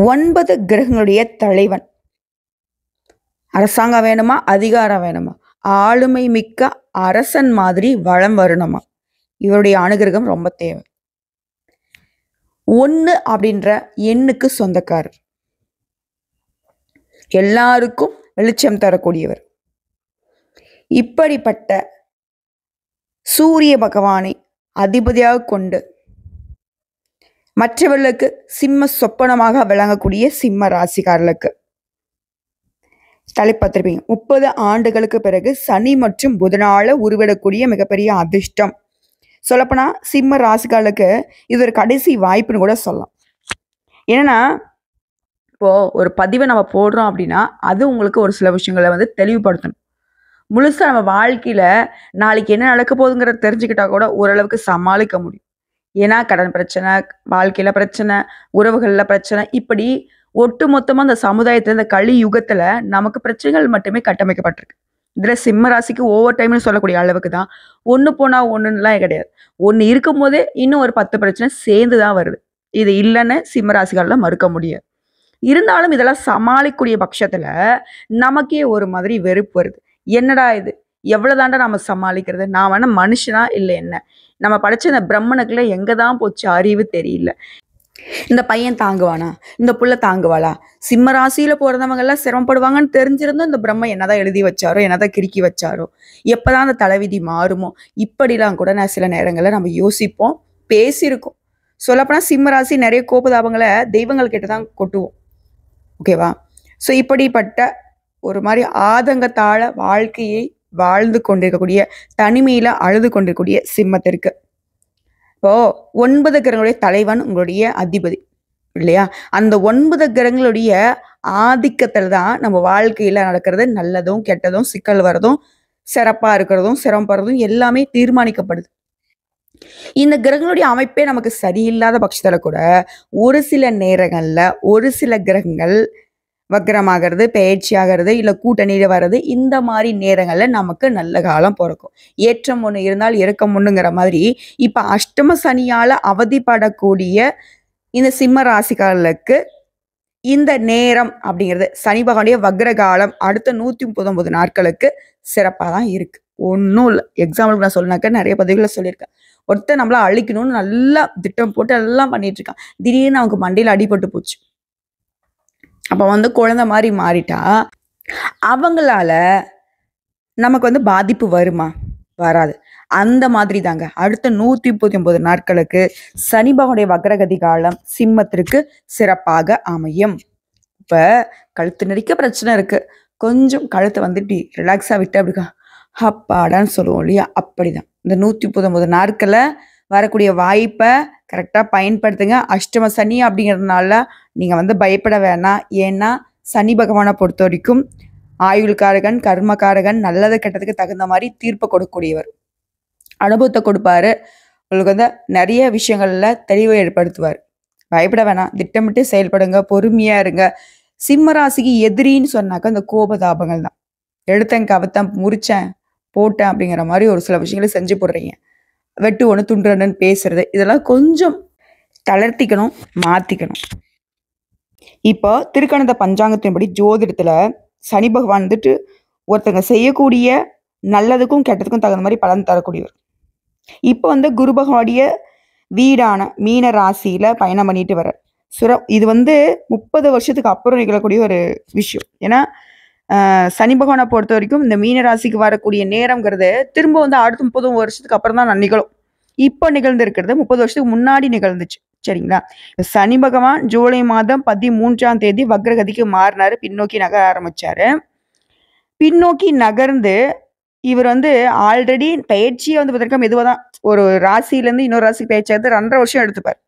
9 கிரகங்களுடைய தலைவன். அரசாங்கம் வேணுமா? அதிகாரம் வேணுமா? ஆளுமை மிக்க அரசன் மாதிரி வலம் வரணுமா? இவருடைய அனுகிரகம் ரொம்ப தேவை. 1 அப்படின்ற எண்ணுக்கு சொந்தக்காரர். எல்லாருக்கும் வெளிச்சம் தரக்கூடியவர். இப்படிப்பட்ட சூரிய பகவானை அதிபதியாக கொண்டு மற்றவர்களுக்கு சிம்ம சொப்பனமாக விளங்கக்கூடிய சிம்ம ராசிக்காரர்களுக்கு தலைப்பத்திருப்பீங்க. 30 ஆண்டுகளுக்கு பிறகு சனி மற்றும் புதனால உருவிடக்கூடிய மிகப்பெரிய அதிர்ஷ்டம். சொல்லப்போனா சிம்ம ராசிக்காரர்களுக்கு இது ஒரு கடைசி வாய்ப்புன்னு கூட சொல்லலாம். ஏன்னா இப்போ ஒரு பதிவை நம்ம போடுறோம் அப்படின்னா அது உங்களுக்கு ஒரு சில விஷயங்களை தெளிவுபடுத்தணும். முழுசா நம்ம வாழ்க்கையில நாளைக்கு என்ன நடக்க போகுதுங்கிறத தெரிஞ்சுக்கிட்டா கூட ஓரளவுக்கு சமாளிக்க முடியும். ஏன்னா கடன் பிரச்சனை, வாழ்க்கையில பிரச்சனை, உறவுகள்ல பிரச்சனை, இப்படி ஒட்டு மொத்தமா அந்த சமுதாயத்துல இந்த கலி யுகத்துல நமக்கு பிரச்சனைகள் மட்டுமே கட்டமைக்கப்பட்டிருக்கு. இதுல சிம்ம ராசிக்கு ஓவர் டைம்னு சொல்லக்கூடிய அளவுக்கு தான் ஒண்ணு போனா ஒண்ணுலாம் கிடையாது. ஒண்ணு இருக்கும் போதே இன்னும் ஒரு 10 பிரச்சனை சேர்ந்துதான் வருது. இது இல்லைன்னு சிம்ம ராசிகள்ல மறுக்க முடியாது. இருந்தாலும் இதெல்லாம் சமாளிக்கக்கூடிய பட்சத்துல நமக்கே ஒரு மாதிரி வெறுப்பு வருது. என்னடா இது, எவ்வளவுதாண்டா நம்ம சமாளிக்கிறது, நான் வேணா மனுஷனா இல்லை என்ன, நம்ம படிச்ச இந்த பிரம்மனுக்குள்ள எங்கதான் போச்சு அறிவு தெரியல. இந்த பையன் தாங்குவானா, இந்த புள்ள தாங்குவாளா, சிம்ம ராசியில போறதவங்க எல்லாம் சிரமப்படுவாங்கன்னு தெரிஞ்சிருந்தும் இந்த பிரம்ம என்னதான் எழுதி வச்சாரோ, என்னதான் கிறுக்கி வச்சாரோ, எப்பதான் அந்த தலைவிதி மாறுமோ, இப்படிலாம் கூட நான் சில நேரங்கள்ல நம்ம யோசிப்போம், பேசியிருக்கோம். சொல்லப்போனா சிம்ம ராசி நிறைய கோபதாபங்களை தெய்வங்கள் கிட்டதான் கொட்டுவோம். ஓகேவா? ஸோ இப்படிப்பட்ட ஒரு மாதிரி ஆதங்கத்தாழ வாழ்க்கையை வாழ்ந்து கொண்டிருக்கக்கூடிய, தனிமையில அழுது கொண்டிருக்கக்கூடிய சிம்மத்திற்கு இப்போ 9 கிரகங்களுடைய தலைவன் உங்களுடைய அதிபதி இல்லையா? அந்த 9 கிரகங்களுடைய ஆதிக்கத்துல தான் நம்ம வாழ்க்கையில நடக்கிறது நல்லதும் கெட்டதும், சிக்கல் வர்றதும், சிறப்பா இருக்கிறதும் சிரமப்படுறதும் எல்லாமே தீர்மானிக்கப்படுது. இந்த கிரகங்களுடைய அமைப்பே நமக்கு சரியில்லாத பட்சத்துல கூட ஒரு சில நேரங்கள்ல ஒரு சில கிரகங்கள் வக்ரமாகிறது, பெயர்ச்சியாகிறது, இல்லை கூட்டணியில வர்றது, இந்த மாதிரி நேரங்கள்ல நமக்கு நல்ல காலம் பிறக்கும். ஏற்றம் ஒண்ணு இருந்தால் இறக்கம் ஒண்ணுங்கிற மாதிரி இப்ப அஷ்டம சனியால அவதிப்படக்கூடிய இந்த சிம்ம ராசிக்காரர்களுக்கு இந்த நேரம் அப்படிங்கிறது சனி பகவானுடைய வக்ர காலம் அடுத்த 139 நாட்களுக்கு சிறப்பாக தான் இருக்கு. ஒன்றும் இல்லை. எக்ஸாம்பிளுக்கு நான் சொன்னாக்க நிறைய பதிவுகளை சொல்லியிருக்கேன். ஒருத்தர் நம்மள அழிக்கணும்னு நல்லா திட்டம் போட்டு எல்லாம் பண்ணிட்டு இருக்கான். திடீர்னு அவங்க மண்டையில அடிபட்டு போச்சு. அப்ப குழந்தை மாதிரி மாறிட்டா அவங்களால நமக்கு பாதிப்பு வருமா? வராது. அந்த மாதிரி தாங்க அடுத்த 139 நாட்களுக்கு சனி பகவானுடைய வக்ரகதி காலம் சிம்மத்திற்கு சிறப்பாக அமையும். இப்ப கழுத்து நெரிக்க பிரச்சனை இருக்கு, கொஞ்சம் கழுத்தை இப்படி ரிலாக்ஸா விட்டு அப்படிக்கா அப்பாடான்னு சொல்லுவோம் இல்லையா? அப்படிதான் இந்த 139 நாட்களை வரக்கூடிய வாய்ப்பை கரெக்டாக பயன்படுத்துங்க. அஷ்டம சனி அப்படிங்கிறதுனால நீங்கள் பயப்பட வேணாம். ஏன்னா சனி பகவானை பொறுத்த வரைக்கும் ஆயுள்காரகன், கர்மகாரகன், நல்லது கெட்டதுக்கு தகுந்த மாதிரி தீர்ப்பை கொடுக்கக்கூடியவர். அனுபவத்தை கொடுப்பாரு. உங்களுக்கு நிறைய விஷயங்கள்ல தெளிவை ஏற்படுத்துவார். பயப்பட வேணாம், திட்டமிட்டு செயல்படுங்க, பொறுமையா இருங்க. சிம்ம ராசிக்கு எதிரின்னு சொன்னாக்க இந்த கோபதாபங்கள் தான். எடுத்தேன், கவத்தேன், முறிச்சேன், போட்டேன் அப்படிங்கிற மாதிரி ஒரு சில விஷயங்களை செஞ்சு போடுறீங்க. வெட்டு ஒன்று துண்டு ரெண்டுன்னு பேசுறது, இதெல்லாம் கொஞ்சம் தளர்த்திக்கணும், மாத்திக்கணும். இப்போ திருக்கணித பஞ்சாங்கத்தின்படி ஜோதிடத்துல சனி பகவான் ஒருத்தங்க செய்யக்கூடிய நல்லதுக்கும் கெட்டதுக்கும் தகுந்த மாதிரி பலன் தரக்கூடியவர். இப்போ குரு பகவானுடைய வீடான மீன ராசியில பயணம் பண்ணிட்டு வர இது 30 வருஷத்துக்கு அப்புறம் நிகழக்கூடிய ஒரு விஷயம். ஏன்னா சனி பகவானை பொறுத்த வரைக்கும் இந்த மீன ராசிக்கு வரக்கூடிய நேரம்ங்கிறது திரும்ப அடுத்த 30 வருஷத்துக்கு அப்புறம் தான் நிகழும். இப்போ நிகழ்ந்து இருக்கிறது 30 வருஷத்துக்கு முன்னாடி நிகழ்ந்துச்சு. சரிங்களா? சனி பகவான் ஜூலை மாதம் 13ஆம் தேதி வக்ரகதிக்கு மாறினாரு, பின்னோக்கி நகர ஆரம்பிச்சாரு. பின்னோக்கி நகர்ந்து இவர் ஆல்ரெடி பயிற்சியை பார்த்தீங்கன்னா மெதுவாக தான் ஒரு ராசியிலேருந்து இன்னொரு ராசிக்கு பயிற்சியாகிறது 2.5 வருஷம் எடுத்துப்பார்.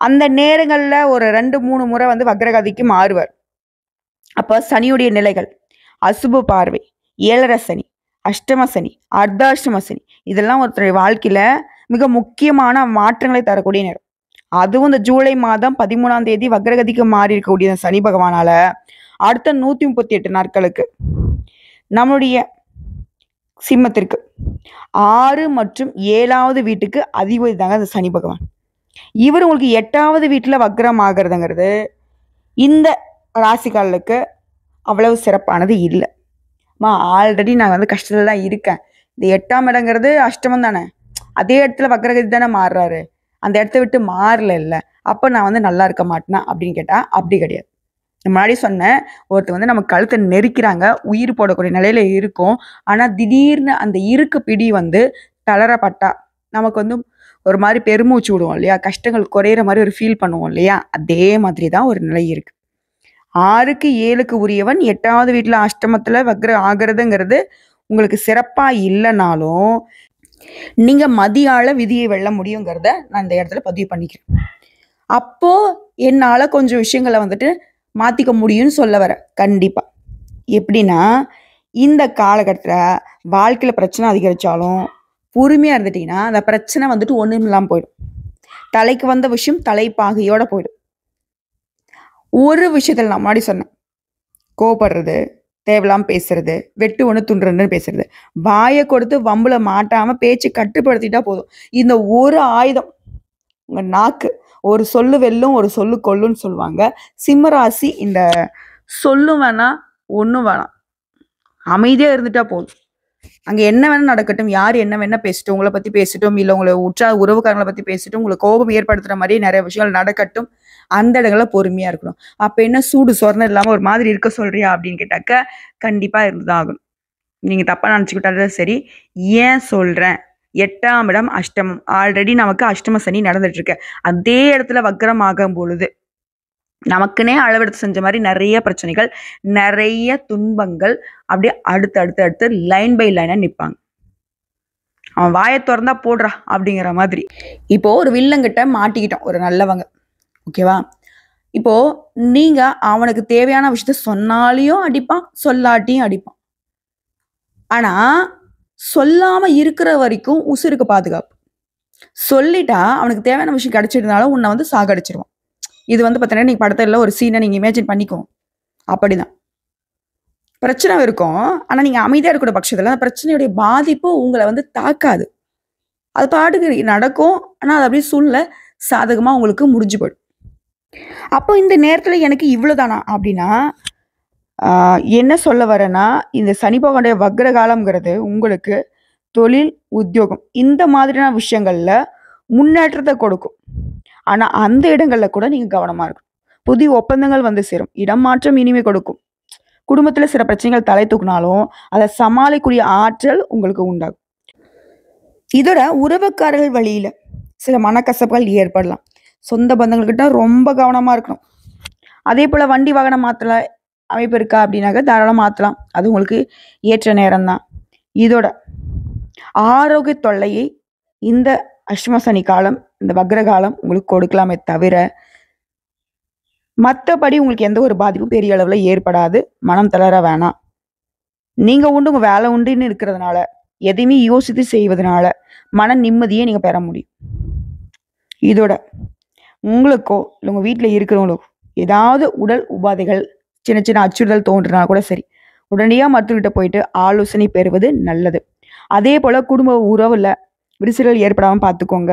அந்த நேரங்களில் ஒரு 2-3 முறை வக்ரகதிக்கு மாறுவார். அப்போ சனியுடைய நிலைகள் அசுப பார்வை, 7.5 சனி, அஷ்டம சனி, அர்த்தாஷ்டம சனி, இதெல்லாம் ஒருத்தருடைய வாழ்க்கையில மிக முக்கியமான மாற்றங்களை தரக்கூடிய நேரம். அதுவும் இந்த ஜூலை மாதம் 13ஆம் தேதி வக்ரகதிக்கு மாறி இருக்கக்கூடிய சனி பகவானால அடுத்த 138 நாட்களுக்கு நம்முடைய சிம்மத்திற்கு 6 மற்றும் 7வது வீட்டுக்கு அதிபதி தாங்க அந்த சனி பகவான். இவர் உங்களுக்கு 8வது வீட்டுல வக்ரம் ஆகிறதுங்கிறது இந்த ராசிக்காரர்களுக்கு அவ்வளவு சிறப்பானது இல்லை. ஆல்ரெடி நான் வந்து கஷ்டத்துல தான் இருக்கேன். இந்த 8ஆம் இடங்கிறது அஷ்டமம் தானே, அதே இடத்துல வக்ரகதி தானே மாறுறாரு, அந்த இடத்த விட்டு மாறல இல்லை, அப்போ நான் வந்து நல்லா இருக்க மாட்டேனா அப்படின்னு கேட்டால் அப்படி கிடையாது. முன்னாடி சொன்னேன், ஒருத்தர் வந்து நம்ம கழுத்தை நெரிக்கிறாங்க, உயிர் போடக்கூடிய நிலையில இருக்கும். ஆனால் திடீர்னு அந்த இருக்கு பிடி வந்து தளரப்பட்டா நமக்கு வந்து ஒரு மாதிரி பெருமூச்சு விடுவோம் இல்லையா, கஷ்டங்கள் குறையிற மாதிரி ஒரு ஃபீல் பண்ணுவோம் இல்லையா, அதே மாதிரி தான் ஒரு நிலை இருக்கு. 6க்கு 7க்கு உரியவன் 8வது வீட்டில் அஷ்டமத்தில் வக்ர ஆகிறதுங்கிறது உங்களுக்கு சிறப்பாக இல்லைனாலும் நீங்கள் மதியால விதியை வெல்ல முடியுங்கிறத நான் இந்த இடத்துல பதிவு பண்ணிக்கிறேன். அப்போ என்னால் கொஞ்சம் விஷயங்களை வந்துட்டு மாற்றிக்க முடியும்னு சொல்ல வர. கண்டிப்பாக எப்படின்னா, இந்த காலகட்டத்தில் வாழ்க்கையில் பிரச்சனை அதிகரித்தாலும் பொறுமையாக இருந்துட்டீங்கன்னா அந்த பிரச்சனை வந்துட்டு ஒன்றும் இல்லாமல் போயிடும். தலைக்கு வந்த விஷயம் தலைப்பாகையோட போயிடும். ஒரு விஷயத்தில் நான் முன்னாடி சொன்னேன், கோபப்படுறது, தேவையில்லாமல் பேசுறது, வெட்டு ஒன்று துண்டுறன்னு பேசுறது, வாயை கொடுத்து வம்புல மாட்டாமல் பேச்சு கட்டுப்படுத்திட்டா போதும். இந்த ஒரு ஆயுதம் உங்கள் நாக்கு, ஒரு சொல்லு வெல்லும் ஒரு சொல்லு கொல்லுன்னு சொல்லுவாங்க. சிம்மராசி இந்த சொல்லும் வேணாம் ஒன்றும் வேணாம், அமைதியாக இருந்துட்டா போதும். அங்கே என்ன வேணால் நடக்கட்டும், யார் என்ன வேணா பேசிட்டோம், உங்களை பற்றி பேசிட்டோம், இல்லை உங்களை உறவுக்காரங்களை பற்றி பேசிட்டோம், உங்களை கோபம் ஏற்படுத்துகிற மாதிரியே நிறைய விஷயங்கள் நடக்கட்டும், அந்த இடங்களில் பொறுமையாக இருக்கணும். அப்போ என்ன சூடு சொரணம் இல்லாமல் ஒரு மாதிரி இருக்க சொல்கிறியா அப்படின்னு கேட்டாக்க கண்டிப்பாக இருந்துதான் ஆகணும். நீங்கள் தப்பாக நினச்சிக்கிட்டாலும் சரி. ஏன் சொல்கிறேன், 8ஆம் இடம் அஷ்டமம், ஆல்ரெடி நமக்கு அஷ்டம சனி நடந்துட்டுருக்கு. அதே இடத்துல வக்ரம் ஆகும் பொழுது நமக்குன்னே அளவெடுத்து செஞ்ச மாதிரி நிறைய பிரச்சனைகள், நிறைய துன்பங்கள் அப்படியே அடுத்து லைன் பை லைனாக நிற்பாங்க. அவன் வாயை திறந்தா போடுறா அப்படிங்கிற மாதிரி. இப்போ ஒரு வில்லங்கிட்ட மாட்டிக்கிட்டோம் ஒரு நல்லவங்க, ஓகேவா? இப்போ நீங்க அவனுக்கு தேவையான விஷயத்த சொன்னாலையும் அடிப்பான், சொல்லாட்டியும் அடிப்பான். ஆனா சொல்லாம இருக்கிற வரைக்கும் உசுருக்கு பாதுகாப்பு. சொல்லிட்டா அவனுக்கு தேவையான விஷயம் கிடைச்சிருந்தாலும் உன்னை வந்து சாகடிச்சிருவான். இது வந்து பார்த்தீங்கன்னா நீங்கள் படத்தில் ஒரு சீனை நீங்கள் இமேஜின் பண்ணிக்கோங்க. அப்படிதான் பிரச்சனை இருக்கும். ஆனால் நீங்கள் அமைதியாக இருக்கிற பட்சத்தில் அந்த பிரச்சனையுடைய பாதிப்பு உங்களை வந்து தாக்காது. அது பாட்டுக்கு நடக்கும். ஆனால் அது அப்படியே சூழ்நிலை சாதகமாக உங்களுக்கு முடிஞ்சு போயிடும். அப்போ இந்த நேரத்தில் எனக்கு இவ்வளோதானா அப்படின்னா என்ன சொல்ல வரேன்னா, இந்த சனி பகவானுடைய வக்ர காலம்ங்கிறது உங்களுக்கு தொழில், உத்தியோகம் இந்த மாதிரியான விஷயங்கள்ல முன்னேற்றத்தை கொடுக்கும். ஆனா அந்த இடங்கள்ல கூட நீங்க கவனமா இருக்கணும். புதிய ஒப்பந்தங்கள் வந்து சேரும், இடம் மாற்றம் இனிமே கொடுக்கும். குடும்பத்துல சில பிரச்சனைகள் தலை தூக்கினாலும் அதை சமாளிக்கக்கூடிய ஆற்றல் உங்களுக்கு உண்டாகும். இதோட உறவுக்காரர்கள் வழியில சில மனக்கசப்புகள் ஏற்படலாம். சொந்த பந்தங்கள்கிட்ட ரொம்ப கவனமா இருக்கணும். அதே போல வண்டி வாகனம் மாத்தல அமைப்பு இருக்கா அப்படின்னாக்க தாராளம் மாற்றலாம், அது உங்களுக்கு ஏற்ற நேரம் தான். இதோட ஆரோக்கிய தொல்லையை இந்த அஷ்டம சனி காலம், இந்த வக்ர காலம் உங்களுக்கு கொடுக்கலாமே தவிர மற்றபடி உங்களுக்கு எந்த ஒரு பாதிப்பும் பெரிய அளவில் ஏற்படாது. மனம் தளர வேணாம். நீங்கள் உண்டு உங்கள் வேலை உண்டுன்னு இருக்கிறதுனால, எதையுமே யோசித்து செய்வதனால மன நிம்மதியை நீங்கள் பெற முடியும். இதோட உங்களுக்கோ இல்லை உங்கள் வீட்டில் இருக்கிறவங்களுக்கோ ஏதாவது உடல் உபாதைகள், சின்ன சின்ன அச்சுறுத்தல் தோன்றுனா கூட சரி, உடனடியாக மருத்துவர்கிட்ட போயிட்டு ஆலோசனை பெறுவது நல்லது. அதே போல் குடும்ப உறவில் விரிசல்கள் ஏற்படாமல் பார்த்துக்கோங்க.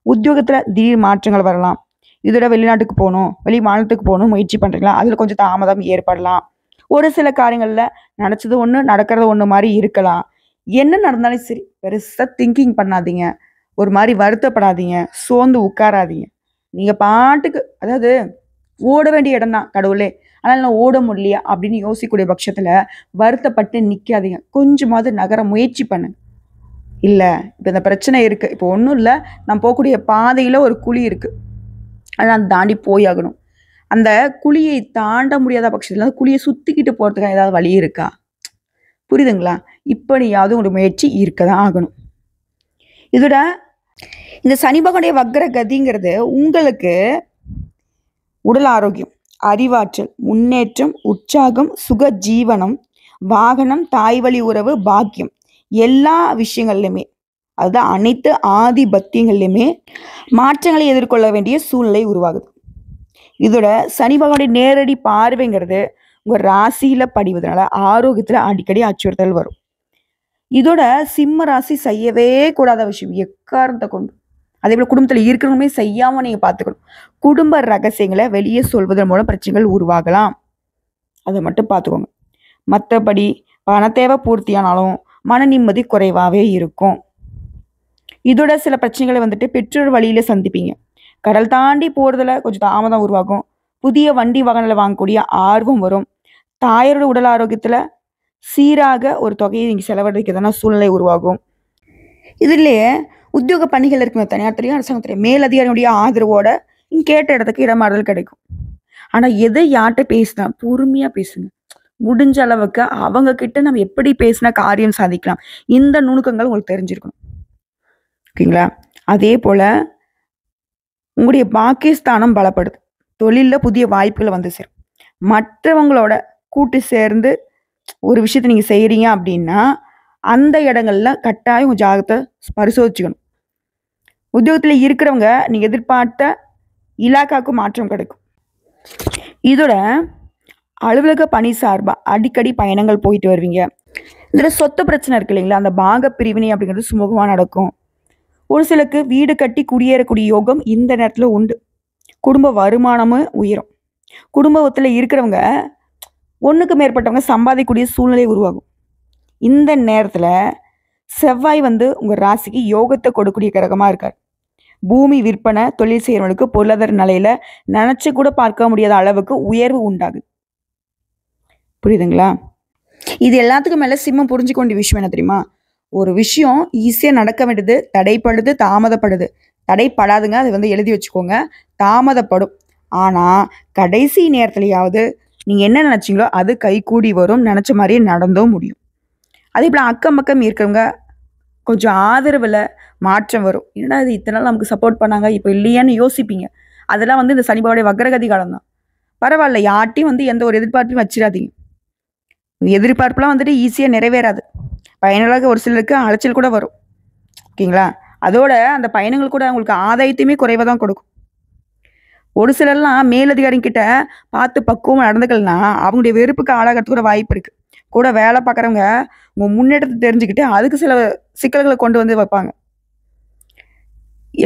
உத்தியோகத்தில் திடீர் மாற்றங்கள் வரலாம். இதோட வெளிநாட்டுக்கு போகணும், வெளி மாநிலத்துக்கு போகணும் முயற்சி பண்ணுறீங்களா, அதில் கொஞ்சம் தாமதம் ஏற்படலாம். ஒரு சில காரியங்களில் நினச்சது ஒன்று நடக்கிறது ஒன்று மாதிரி இருக்கலாம். என்ன நடந்தாலும் சரி பெருசாக திங்கிங் பண்ணாதீங்க, ஒரு மாதிரி வருத்தப்படாதீங்க, சோர்ந்து உட்காராதீங்க. நீங்கள் பாட்டுக்கு, அதாவது ஓட வேண்டிய இடம் தான் கடவுளே, ஆனால் நான் ஓட முடியலையா அப்படின்னு யோசிக்கக்கூடிய பட்சத்தில் வருத்தப்பட்டு நிற்காதீங்க. கொஞ்சமாவது நகர முயற்சி பண்ணுங்க. இல்லை இப்போ இந்த பிரச்சனை இருக்குது, இப்போ ஒன்றும் இல்லை, நான் போகக்கூடிய பாதையில் ஒரு குழி இருக்குது, அதை நான் தாண்டி போயாகணும். அந்த குழியை தாண்ட முடியாத பட்சத்தில் அந்த குழியை சுற்றிக்கிட்டு போகிறதுக்காக ஏதாவது வழி இருக்கா? புரியுதுங்களா? இப்படியாவது ஒரு முயற்சி இருக்க தான் ஆகணும். இதோட இந்த சனி பகவானுடைய வக்ர கதிங்கிறது உங்களுக்கு உடல் ஆரோக்கியம், அறிவாற்றல், முன்னேற்றம், உற்சாகம், சுக ஜீவனம், வாகனம், தாய் வழி உறவு, பாக்கியம், எல்லா விஷயங்கள்லையுமே, அதுதான் அனைத்து ஆதிபத்தியங்கள்லையுமே மாற்றங்களை எதிர்கொள்ள வேண்டிய சூழ்நிலை உருவாகுது. இதோட சனி பகவானுடைய நேரடி பார்வைங்கிறது உங்கள் ராசியில் படிவதனால ஆரோக்கியத்தில் அடிக்கடி அச்சுறுத்தல் வரும். இதோட சிம்ம ராசி செய்யவே கூடாத விஷயம் எக்காரணத்தை கொண்டு, அதே போல் குடும்பத்தில் இருக்கிறவங்களுமே செய்யாமல் நீங்கள் பார்த்துக்கணும். குடும்ப ரகசியங்களை வெளியே சொல்வதன் மூலம் பிரச்சனைகள் உருவாகலாம். அதை மட்டும் பார்த்துக்கோங்க. மற்றபடி பண தேவை பூர்த்தியானாலும் மன நிம்மதி குறைவாகவே இருக்கும். இதோட சில பிரச்சனைகளை வந்துட்டு பெற்றோர் வழியில் சந்திப்பீங்க. கடல் தாண்டி போகிறதுல கொஞ்சம் தாமதம் உருவாகும். புதிய வண்டி வாகனங்களை வாங்கக்கூடிய ஆர்வம் வரும். தாயாரோட உடல் ஆரோக்கியத்தில் சீராக ஒரு தொகையை நீங்கள் செலவழிக்கிறதுனா சூழ்நிலை உருவாகும். இதுலேயே உத்தியோக பணிகள் இருக்குங்க, தனியார் துறையும் அரசாங்கத்துறையும் மேலதிகாரியுடைய ஆதரவோட நீங்கள் கேட்ட இடத்துக்கு இடமாறுதல் கிடைக்கும். ஆனால் எதை யார்கிட்ட பேசினா பொறுமையாக பேசுங்க. முடிஞ்ச அளவுக்கு அவங்க கிட்ட நம்ம எப்படி பேசினா காரியம் சாதிக்கலாம், இந்த நுணுக்கங்கள் உங்களுக்கு தெரிஞ்சிருக்கணும். ஓகேங்களா? அதே போல் உங்களுடைய பாக்கியஸ்தானம் பலப்படுது. தொழிலில் புதிய வாய்ப்புகளை வந்து சேரும். மற்றவங்களோட கூட்டு சேர்ந்து ஒரு விஷயத்தை நீங்கள் செய்கிறீங்க அப்படின்னா அந்த இடங்கள்ல கட்டாயம் உங்கள் ஜாதகத்தை பரிசோதிச்சுக்கணும். உத்தியோகத்தில் இருக்கிறவங்க நீங்கள் எதிர்பார்த்த இலாக்காவுக்கு மாற்றம் கிடைக்கும். இதோட அலுவலக பணி சார்பாக அடிக்கடி பயணங்கள் போயிட்டு வருவீங்க. இதில் சொத்து பிரச்சனை இருக்கு இல்லைங்களா, அந்த பாக பிரிவினை அப்படிங்கிறது சுமூகமாக நடக்கும். ஒரு சிலருக்கு வீடு கட்டி குடியேறக்கூடிய யோகம் இந்த நேரத்தில் உண்டு. குடும்ப வருமானமும் உயரும். குடும்பத்தில் இருக்கிறவங்க ஒன்றுக்கு மேற்பட்டவங்க சம்பாதிக்கக்கூடிய சூழ்நிலை உருவாகும். இந்த நேரத்தில் செவ்வாய் வந்து உங்கள் ராசிக்கு யோகத்தை கொடுக்கக்கூடிய கிரகமாக இருக்கார். பூமி விற்பனை தொழில் செய்கிறவங்களுக்கு பொருளாதார நிலையில் நினச்சி கூட பார்க்க முடியாத அளவுக்கு உயர்வு உண்டாகுது. புரியுதுங்களா? இது எல்லாத்துக்கும் மேலே சிம்மம் புரிஞ்சுக்க வேண்டிய விஷயம் என்ன தெரியுமா? ஒரு விஷயம் ஈஸியாக நடக்க வேண்டியது தடைப்படுது, தாமதப்படுது. தடைப்படாதுங்க, அதை வந்து எழுதி வச்சுக்கோங்க. தாமதப்படும். ஆனால் கடைசி நேரத்துலையாவது நீங்கள் என்ன நினச்சிங்களோ அது கைகூடி வரும். நினச்ச மாதிரியே நடந்தும் முடியும். அதே போல் அக்கம் பக்கம் இருக்கிறவங்க கொஞ்சம் ஆதரவில் மாற்றம் வரும். ஏன்னா இது இத்தனை நாள் நமக்கு சப்போர்ட் பண்ணாங்க, இப்போ இல்லையான்னு யோசிப்பீங்க. அதெல்லாம் வந்து இந்த சனிபாவுடைய வக்ரகதி காலம் தான். பரவாயில்ல, யார்ட்டையும் வந்து எந்த ஒரு எதிர்பார்ப்பையும் வச்சிடாதீங்க. எதிர்பார்ப்புலாம் வந்துட்டு ஈஸியாக நிறைவேறாது. பயணங்களாக ஒரு சிலருக்கு அலைச்சல் கூட வரும். ஓகேங்களா? அதோட அந்த பயணங்கள் கூட அவங்களுக்கு ஆதாயத்தையுமே குறைவாக தான் கொடுக்கும். ஒரு சிலர்லாம் மேலதிகாரிகிட்ட பார்த்து பக்குவமாக நடந்துக்கலன்னா அவங்களுடைய வெறுப்புக்கு ஆளாகிறதுக்கு கூட வாய்ப்பு இருக்குது. கூட வேலை பார்க்குறவங்க உங்கள் முன்னேற்றத்தை தெரிஞ்சுக்கிட்டு அதுக்கு சில சிக்கல்களை கொண்டு வந்து வைப்பாங்க.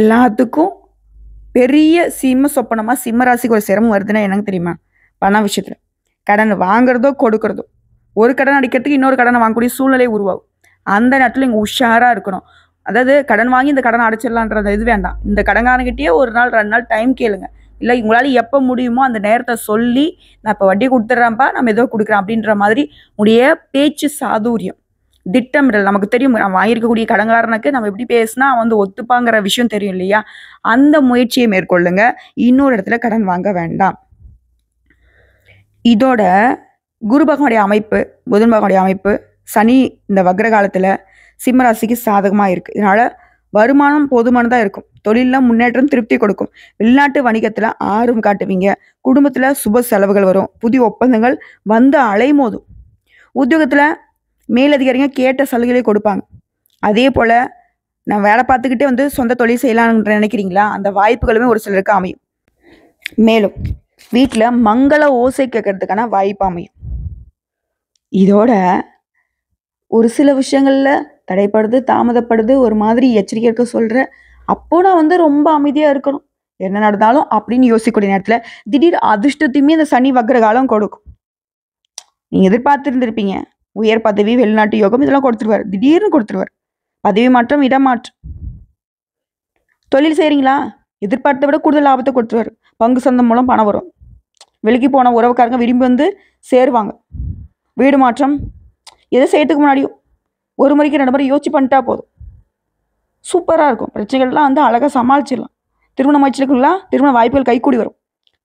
எல்லாத்துக்கும் பெரிய சிம்ம சொப்பனமாக சிம்ம ராசிக்கு ஒரு சிரமம் வருதுன்னா என்னன்னு தெரியுமா? பண விஷயத்தில் கடன் வாங்குறதோ கொடுக்குறதோ. ஒரு கடன் அடிக்கிறதுக்கு இன்னொரு கடனை வாங்கக்கூடிய சூழ்நிலை உருவாகும். அந்த நேரத்தில் நீங்கள் உஷாராக இருக்கணும். அதாவது கடன் வாங்கி இந்த கடனை அடைச்சிடலான்றது இது வேண்டாம். இந்த கடன்காரங்கிட்டே ஒரு நாள் 2 நாள் டைம் கேளுங்க. இல்லை உங்களால் எப்போ முடியுமோ அந்த நேரத்தை சொல்லி நான் இப்போ வட்டி கொடுத்துட்றேன்ப்பா, நம்ம ஏதோ கொடுக்குறேன் அப்படின்ற மாதிரி உடைய பேச்சு சாதுரியம், திட்டமிடல் நமக்கு தெரியும். நம்ம வாங்கியிருக்கக்கூடிய கடன்காரனுக்கு நம்ம எப்படி பேசினா வந்து ஒத்துப்பாங்கிற விஷயம் தெரியும் இல்லையா? அந்த முயற்சியை மேற்கொள்ளுங்க. இன்னொரு இடத்துல கடன் வாங்க வேண்டாம். இதோட குரு பகவானுடைய அமைப்பு, புதன் பகவானுடைய அமைப்பு, சனி இந்த வக்ர காலத்தில் சிம்மராசிக்கு சாதகமாக இருக்குது. இதனால் வருமானம் போதுமானதாக இருக்கும். தொழிலில் முன்னேற்றம் திருப்தி கொடுக்கும். வெளிநாட்டு வணிகத்தில் ஆர்வம் காட்டுவீங்க. குடும்பத்தில் சுப செலவுகள் வரும். புதிய ஒப்பந்தங்கள் வந்து அலைமோதும். உத்தியோகத்தில் மேலதிகாரிங்க கேட்ட சலுகைகளை கொடுப்பாங்க. அதே போல் நான் வேலை பார்த்துக்கிட்டே வந்து சொந்த தொழில் செய்யலாம்னு நினைக்கிறீங்களா? அந்த வாய்ப்புகளுமே ஒரு சிலருக்கு அமையும். மேலும் வீட்டில் மங்கள ஓசை கேட்கறதுக்கான வாய்ப்பு அமையும். இதோட ஒரு சில விஷயங்களில் தடைப்படுது, தாமதப்படுது, ஒரு மாதிரி எச்சரிக்கை இருக்க சொல்கிறேன். அப்போ நான் வந்து ரொம்ப அமைதியாக இருக்கணும். என்ன நடந்தாலும் அப்படின்னு யோசிக்கக்கூடிய நேரத்தில் திடீர் அதிர்ஷ்டத்தையுமே இந்த சனி வக்ர காலம் கொடுக்கும். நீங்கள் எதிர்பார்த்துருந்துருப்பீங்க. உயர் பதவி, வெளிநாட்டு யோகம் இதெல்லாம் கொடுத்துருவார். திடீர்னு கொடுத்துருவார். பதவி மாற்றம், இடமாற்றம். தொழில் செய்கிறீங்களா? எதிர்பார்த்த விட கூடுதல் லாபத்தை கொடுத்துருவார். பங்கு சந்தம் மூலம் பணம் வரும். வெளிக்கு போன உறவுக்காரங்க விரும்பி வந்து சேருவாங்க. வீடு மாற்றம், எதை செய்யறதுக்கு முன்னாடியும் ஒரு முறைக்கு 2 முறை யோசிச்சு பண்ணிட்டா போதும். சூப்பராக இருக்கும். பிரச்சனைகள்லாம் வந்து அழகாக சமாளிச்சிடலாம். திருமணம் ஆயிடுச்சுங்களா, திருமண வாய்ப்புகள் கைக்கூடி வரும்.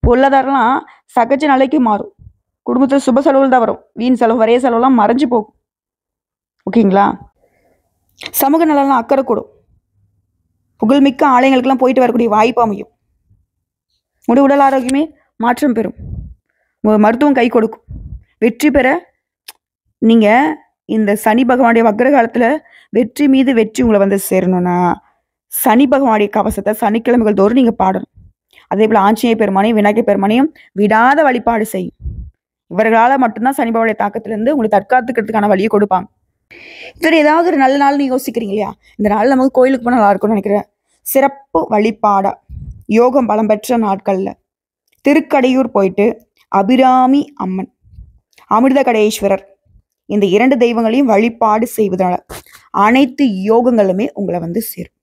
பொருளாதாரம்லாம் சகஜ நிலைக்கு மாறும். குடும்பத்தில் சுப செலவுகள் தான் வரும். வீண் செலவு, வரைய செலவுலாம் மறைஞ்சு போகும். ஓகேங்களா? சமூக நலன்லாம் அக்கறை கூடும். புகழ்மிக்க ஆலயங்களுக்கெல்லாம் போயிட்டு வரக்கூடிய வாய்ப்பு அமையும். உங்களுடைய உடல் ஆரோக்கியமே மாற்றம் பெறும். உங்கள் மருத்துவம் கை கொடுக்கும். வெற்றி பெற நீங்கள் இந்த சனி பகவானுடைய வக்ர காலத்தில் வெற்றி மீது வெற்றி உங்களை வந்து சேரணும்னா சனி பகவானுடைய கவசத்தை சனிக்கிழமைகள் தோறும் நீங்கள் பாடணும். அதே போல் ஆஞ்சநேய பெருமானையும் விநாயகர் பெருமானையும் விடாத வழிபாடு செய்யும். இவர்களால் மட்டும்தான் சனி பகவானுடைய தாக்கத்திலேருந்து உங்களை தற்காத்துக்கிறதுக்கான வழியை கொடுப்பாங்க. இதில் ஏதாவது ஒரு நல்ல நாள்னு யோசிக்கிறீங்க இல்லையா? இந்த நாள் நமக்கு கோயிலுக்கு போனால் நல்லா இருக்கும்னு நினைக்கிறேன். சிறப்பு வழிபாடா யோகம் பலம் பெற்ற நாட்கள்ல திருக்கடையூர் போயிட்டு அபிராமி அம்மன், அமிர்த கடேஸ்வரர் இந்த 2 தெய்வங்களையும் வழிபாடு செய்வதனால அனைத்து யோகங்களுமே உங்களை வந்து சேரும்.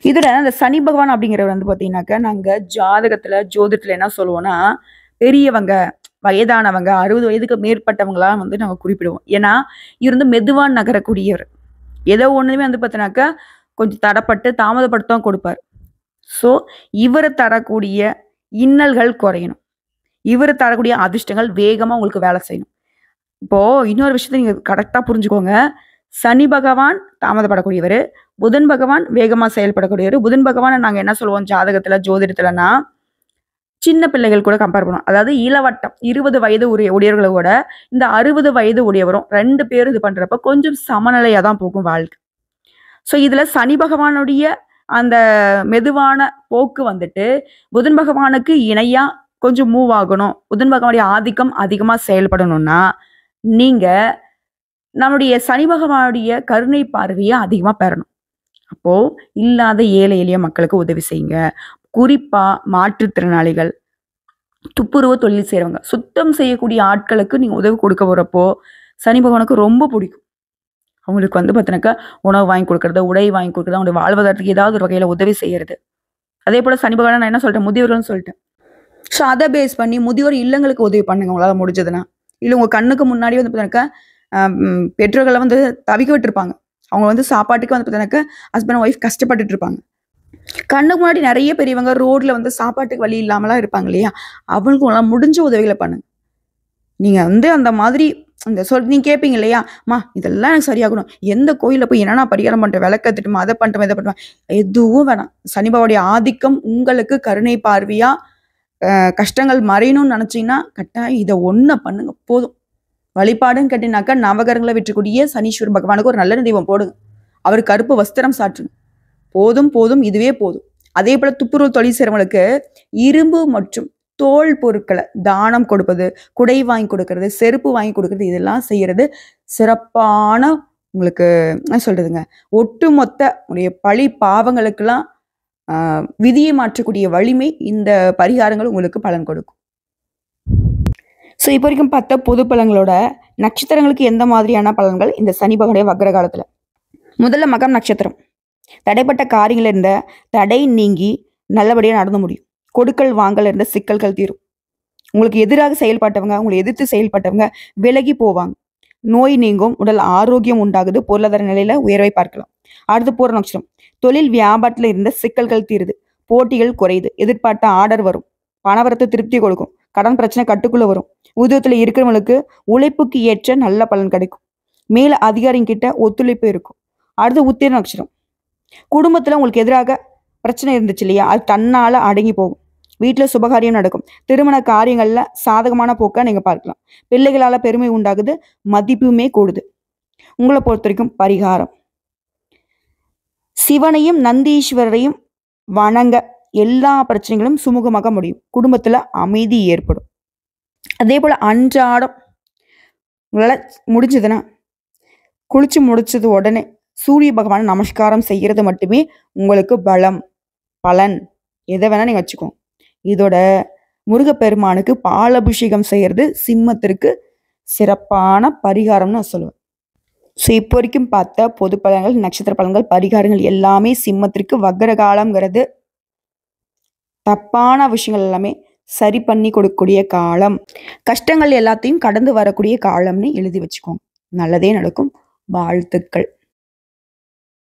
இதுல அந்த சனி பகவான் அப்படிங்கிறவர் வந்து பாத்தீங்கன்னாக்கா, நாங்க ஜாதகத்துல ஜோதிடத்துல என்ன சொல்லுவோம்னா, பெரியவங்க, வயதானவங்க, 60 வயதுக்கு மேற்பட்டவங்களாம் வந்து நாங்க குறிப்பிடுவோம். ஏன்னா இவர் வந்து மெதுவா நகரக்கூடியவர். ஏதோ ஒண்ணுமே வந்து பார்த்தீங்கன்னாக்கா கொஞ்சம் தடப்பட்டு தாமதப்பட்டு தான் கொடுப்பார். ஸோ இவர் தரக்கூடிய இன்னல்கள் குறையணும், இவர் தரக்கூடிய அதிர்ஷ்டங்கள் வேகமா உங்களுக்கு வேலை செய்யணும். இப்போ இன்னொரு விஷயத்த நீங்க கரெக்டா புரிஞ்சுக்கோங்க. சனி பகவான் தாமதப்படக்கூடியவர், புதன் பகவான் வேகமா செயல்படக்கூடியவர். புதன் பகவானை நாங்க என்ன சொல்லுவோம் ஜாதகத்துல ஜோதிடத்துலன்னா, சின்ன பிள்ளைகள் கூட கம்பேர் பண்ணுவோம். அதாவது இளவட்டம் 20 வயது உடையவர்களை விட இந்த 60 வயது உடையவரும் 2 பேரும் இது பண்றப்ப கொஞ்சம் சமநிலையா தான் போகும் வாழ்க்கை. ஸோ இதுல சனி பகவானுடைய அந்த மெதுவான போக்கு வந்துட்டு புதன் பகவானுக்கு இணையா கொஞ்சம் மூவ் ஆகணும், புதன் பகவானுடைய ஆதிக்கம் அதிகமா செயல்படணும்னா நீங்க நம்முடைய சனி பகவானுடைய கருணை பார்வையை அதிகமா பெறணும். அப்போ இல்லாத ஏழை எளிய மக்களுக்கு உதவி செய்யுங்க. குறிப்பா மாற்றுத்திறனாளிகள், துப்புரவு தொழில் செய்றவங்க, சுத்தம் செய்யக்கூடிய ஆட்களுக்கு நீங்க உதவி கொடுக்க போறப்போ சனி பகவானுக்கு ரொம்ப பிடிக்கும். அவங்களுக்கு வந்து பார்த்தீங்கன்னாக்கா உணவு வாங்கி கொடுக்கறது, உடை வாங்கி கொடுக்கறது, அவங்களுடைய வாழ்வதற்கு ஏதாவது ஒரு வகையில உதவி செய்யறது. அதே போல சனி பகவானை நான் என்ன சொல்லிட்டேன், முதியோர்கள்னு சொல்லிட்டேன். ஸோ அதை பேஸ் பண்ணி முதியோர் இல்லங்களுக்கு உதவி பண்ணுங்க உங்களால முடிஞ்சதுன்னா. இல்லை உங்க கண்ணுக்கு முன்னாடி வந்து பார்த்தீங்கன்னாக்கா பெற்றோர்களை வந்து தவிக்க விட்டுருப்பாங்க. அவங்க வந்து சாப்பாட்டுக்கு வந்து பார்த்தீங்கன்னாக்கா ஹஸ்பண்ட் ஒய்ஃப் கஷ்டப்பட்டுட்டு இருப்பாங்க. கண்ணுக்கு முன்னாடி நிறைய பெரியவங்க ரோட்ல வந்து சாப்பாட்டுக்கு வழி இல்லாமலாம் இருப்பாங்க இல்லையா, அவங்களுக்கு உங்களால் முடிஞ்ச உதவிகளை பண்ணுங்க. நீங்க வந்து அந்த மாதிரி இந்த நீங்க கேட்பீங்க இல்லையா, அம்மா இதெல்லாம் எனக்கு சரியாகணும், எந்த கோயிலில் போய் என்னன்னா பரிகாரம் பண்றேன், விளக்கத்துட்டுமா, அதை பண்ணிட்டோம் இதை பண்ணுவேன், எதுவும் வேணாம். சனிபாவுடைய ஆதிக்கம் உங்களுக்கு கருணை பார்வையா கஷ்டங்கள் மறையணும்னு நினைச்சீங்கன்னா கட்டாயம் இதை ஒண்ணு பண்ணுங்க போதும். வழிபாடுன்னு கேட்டீங்கன்னாக்கா நவகரங்களை விட்டுக்கூடிய சனீஸ்வர பகவானுக்கு ஒரு நல்ல தெய்வம் போடுங்க, அவர் கருப்பு வஸ்திரம் சாற்றுங்க. போதும் போதும், இதுவே போதும். அதே போல துப்புரவு தொழில் செய்றவங்களுக்கு இரும்பு மற்றும் தோல் பொருட்களை தானம் கொடுப்பது, குடை வாங்கி கொடுக்கறது, செருப்பு வாங்கி கொடுக்கறது, இதெல்லாம் செய்யறது சிறப்பான உங்களுக்கு என்ன சொல்றதுங்க, ஒட்டுமொத்த உடைய பழி பாவங்களுக்கெல்லாம் விதியை மாற்றக்கூடிய வலிமை இந்த பரிகாரங்கள் உங்களுக்கு பலன் கொடுக்கும். ஸோ இப்போ வரைக்கும் பார்த்த பொது பலன்களோட நட்சத்திரங்களுக்கு எந்த மாதிரியான பலன்கள் இந்த சனி பகவானுடைய வக்ர காலத்துல. முதல்ல மகம் நட்சத்திரம். தடைப்பட்ட காரியங்கள் இருந்த தடை நீங்கி நல்லபடியாக நடந்து முடியும். கொடுக்கல் வாங்கல் இருந்த சிக்கல்கள் தீரும். உங்களுக்கு எதிராக செயல்பட்டவங்க, உங்களை எதிர்த்து செயல்பட்டவங்க விலகி போவாங்க. நோய் நீங்கும், உடல் ஆரோக்கியம் உண்டாகுது, பொருளாதார நிலையில உயர்வை பார்க்கலாம். அடுத்து பூர நட்சத்திரம். தொழில் வியாபாரத்துல இருந்த சிக்கல்கள் தீருது, போட்டிகள் குறையுது, எதிர்பார்த்த ஆர்டர் வரும், பணவரத்து திருப்தி கொடுக்கும், கடன் பிரச்சனை கட்டுக்குள்ள வரும். உத்தியோகத்துல இருக்கிறவங்களுக்கு உழைப்புக்கு ஏற்ற நல்ல பலன் கிடைக்கும். மேல அதிகாரிகிட்ட ஒத்துழைப்பு இருக்கும். அடுத்து உத்திர நட்சத்திரம். குடும்பத்துல உங்களுக்கு எதிராக பிரச்சனை இருந்துச்சு இல்லையா, அது தன்னால அடங்கி போகும். வீட்டுல சுபகாரியம் நடக்கும். திருமண காரியங்கள்ல சாதகமான போக்க நீங்க பார்க்கலாம். பிள்ளைகளால பெருமை உண்டாகுது, மதிப்புமே கூடுது. உங்களை பொறுத்த வரைக்கும் பரிகாரம், சிவனையும் நந்தீஸ்வரரையும் வணங்க எல்லா பிரச்சனைகளும் சுமூகமாக முடியும். குடும்பத்துல அமைதி ஏற்படும். அதே போல அன்றாடம் உங்களால முடிஞ்சதுன்னா குளிச்சு முடிச்சது உடனே சூரிய பகவான் நமஸ்காரம் செய்யறது மட்டுமே உங்களுக்கு பலம், பலன், எதை வேணா நீங்க வச்சுக்கோங்க. இதோட முருகப்பெருமானுக்கு பாலாபிஷேகம் செய்யறது சிம்மத்திற்கு சிறப்பான பரிகாரம்னு நான் சொல்லுவேன். ஸோ இப்போ வரைக்கும் பார்த்த பொது பலன்கள், நட்சத்திர பலன்கள், பரிகாரங்கள் எல்லாமே சிம்மத்திற்கு வக்ர காலம்ங்கிறது தப்பான விஷயங்கள் எல்லாமே சரி பண்ணி கொடுக்கக்கூடிய காலம், கஷ்டங்கள் எல்லாத்தையும் கடந்து வரக்கூடிய காலம்னு எழுதி வச்சுக்கோங்க. நல்லதே நடக்கும். வாழ்த்துக்கள்.